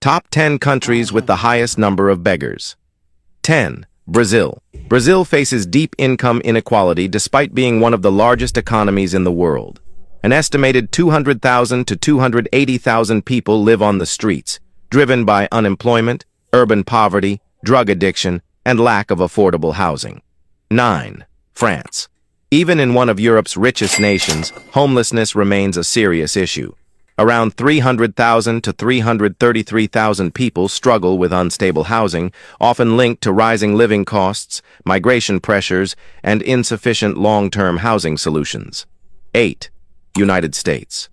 Top 10 countries with the highest number of beggars. 10. Brazil. Brazil faces deep income inequality despite being one of the largest economies in the world. An estimated 200,000 to 280,000 people live on the streets, driven by unemployment, urban poverty, drug addiction, and lack of affordable housing. 9. France. Even in one of Europe's richest nations, homelessness remains a serious issue. Around 300,000 to 333,000 people struggle with unstable housing, often linked to rising living costs, migration pressures, and insufficient long-term housing solutions. 8. United States.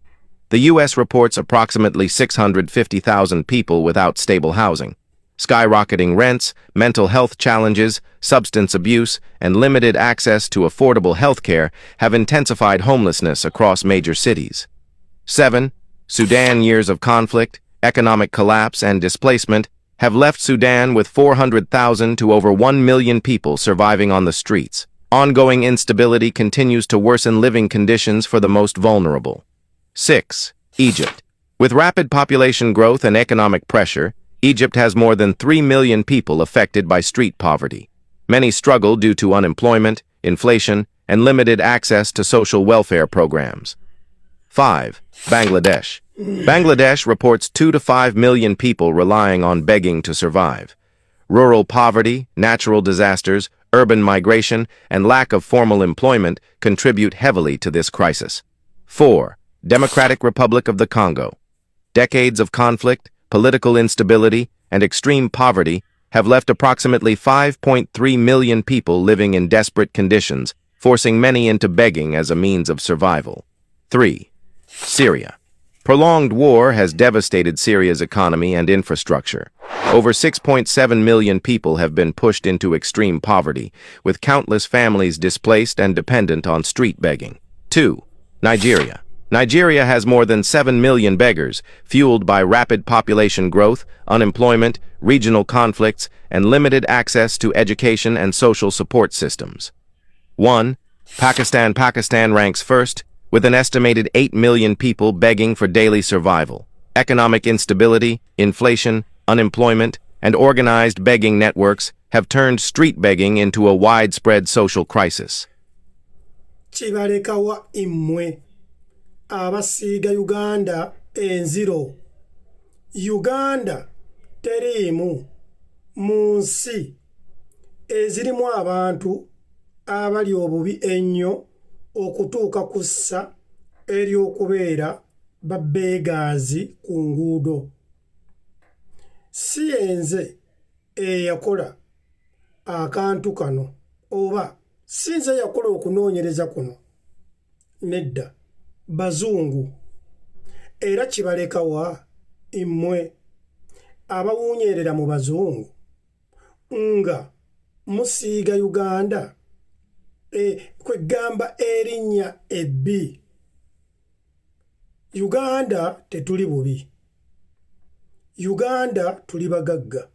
The U.S. reports approximately 650,000 people without stable housing. Skyrocketing rents, mental health challenges, substance abuse, and limited access to affordable health care have intensified homelessness across major cities. 7. Sudan. Years of conflict, economic collapse, and displacement have left Sudan with 400,000 to over 1 million people surviving on the streets. Ongoing instability continues to worsen living conditions for the most vulnerable. 6. Egypt. With rapid population growth and economic pressure, Egypt has more than 3 million people affected by street poverty. Many struggle due to unemployment, inflation, and limited access to social welfare programs. 5. Bangladesh. Bangladesh reports 2 to 5 million people relying on begging to survive. Rural poverty, natural disasters, urban migration, and lack of formal employment contribute heavily to this crisis. 4. Democratic Republic of the Congo. Decades of conflict, political instability, and extreme poverty have left approximately 5.3 million people living in desperate conditions, forcing many into begging as a means of survival. 3. Syria. Prolonged war has devastated Syria's economy and infrastructure. Over 6.7 million people have been pushed into extreme poverty, with countless families displaced and dependent on street begging. 2. Nigeria. Nigeria has more than 7 million beggars, fueled by rapid population growth, unemployment, regional conflicts, and limited access to education and social support systems. 1. Pakistan. Pakistan ranks first, with an estimated 8 million people begging for daily survival. Economic instability, inflation, unemployment, and organized begging networks have turned street begging into a widespread social crisis. Chibalekawa imwe abasiiga Uganda enziro. Uganda teriimu mu nsi ezirimu abantu abali obubi ennyo okutuuka ku ssa ery'okubeera babbeegaazi ku nguudo. Si yenze eyakola akantu kano oba si nze yakola okunoonyereza kuno. Nedda, bazungu. Era kibaleka wa mmwe abawuunyeerera mu bazungu nga musiiga Uganda kwegamba erinnya ebbi. Uganda tetuli bubi. Uganda tuli bagagga.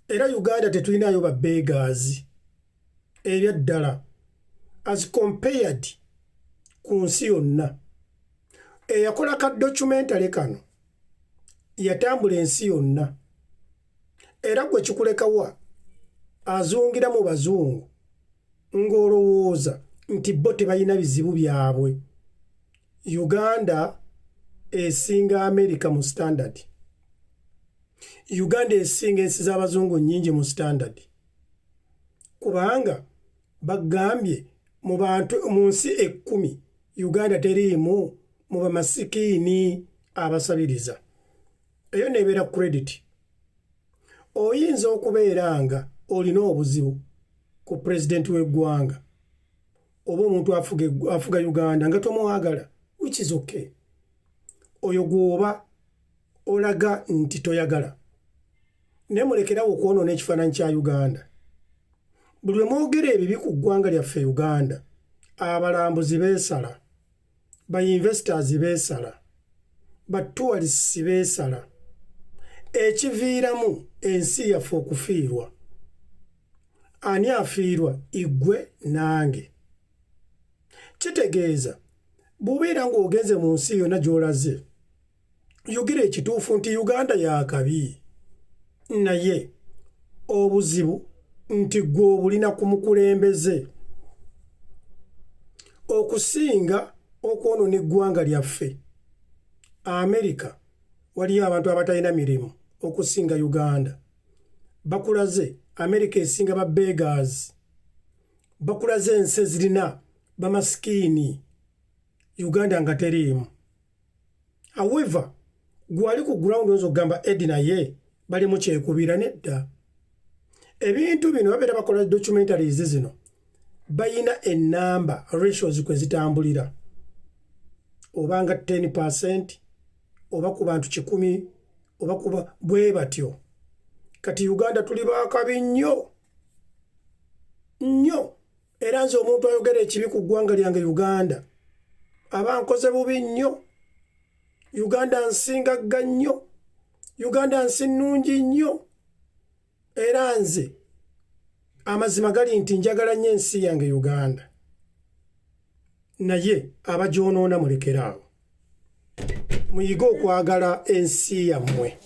Era Uganda tetulinayo babbeegaazi ebyaddala as compared ku nsi yonna. Eyakola ka documentary kano yatambula ensi yonna. Era gwe kikulekawa azungira mu bazungu ng'olowooza nti bo tebalina bizibu byabwe. Uganda esinga America mu standard. Uganda esinga ensi z'abazungu nnyingi mu standard. Kubanga bagambye mu bantu mu nsi 10 Uganda teriimu mu bamasikiini abasabiriza. Eyo nebeera credit. Oyinza okubeera nga olina obuzibu ku president w'eggwanga oba omuntu afuga Uganda nga tomwagala, which is okay. Oyo gwoba olaga nti toyagala. Ne mulekerawo okwonoona ekifaananyi kya Uganda. Buli lwe mwogera ebibi ku ggwanga lyaffe Uganda, abalambuzi beesala, ba-investors beesala, ba-tourists beesala. Ekiviiramu ensi yaffe okufiirwa. Ani afiirwa? Igwe nange. Kitegeeza bw'obeera ng'ogenze mu nsi yonna gy'olaze yugira ekituufu nti Uganda yaakabi naye obuzibu nti gwe obulina ku mukulembeze okusinga okwonoona eggwanga lyaffe. Amerika waliyo abantu abatalina mirimu okusinga Uganda. Bakulaze Amerika esinga ba beggars. Bakulaze ensi ezirina bamasikiini Uganda nga teriimu. However, gwali ku ground oyinza okugamba Edi naye bali mu kyekubira nedda. Ebintu bino babeera bakola documentaries zino bayina ennamba ratios kwe zitambulira. Oba nga 10% oba ku bantu 100 oba kuba bwe batyo. Kati Uganda tuli baakabi nnyo nnyo. Era nze omuntu ayogera ekibi ku ggwanga lyange Uganda aba nkoze bubi nnyo. Uganda nsingagga nnyo. Uganda nsi nnungi nnyo. Era nze amazima gali nti njagala nnyo ensi yange Uganda. Naye abagyonoona mulekeraawo. Muyige okwagala ensi yammwe.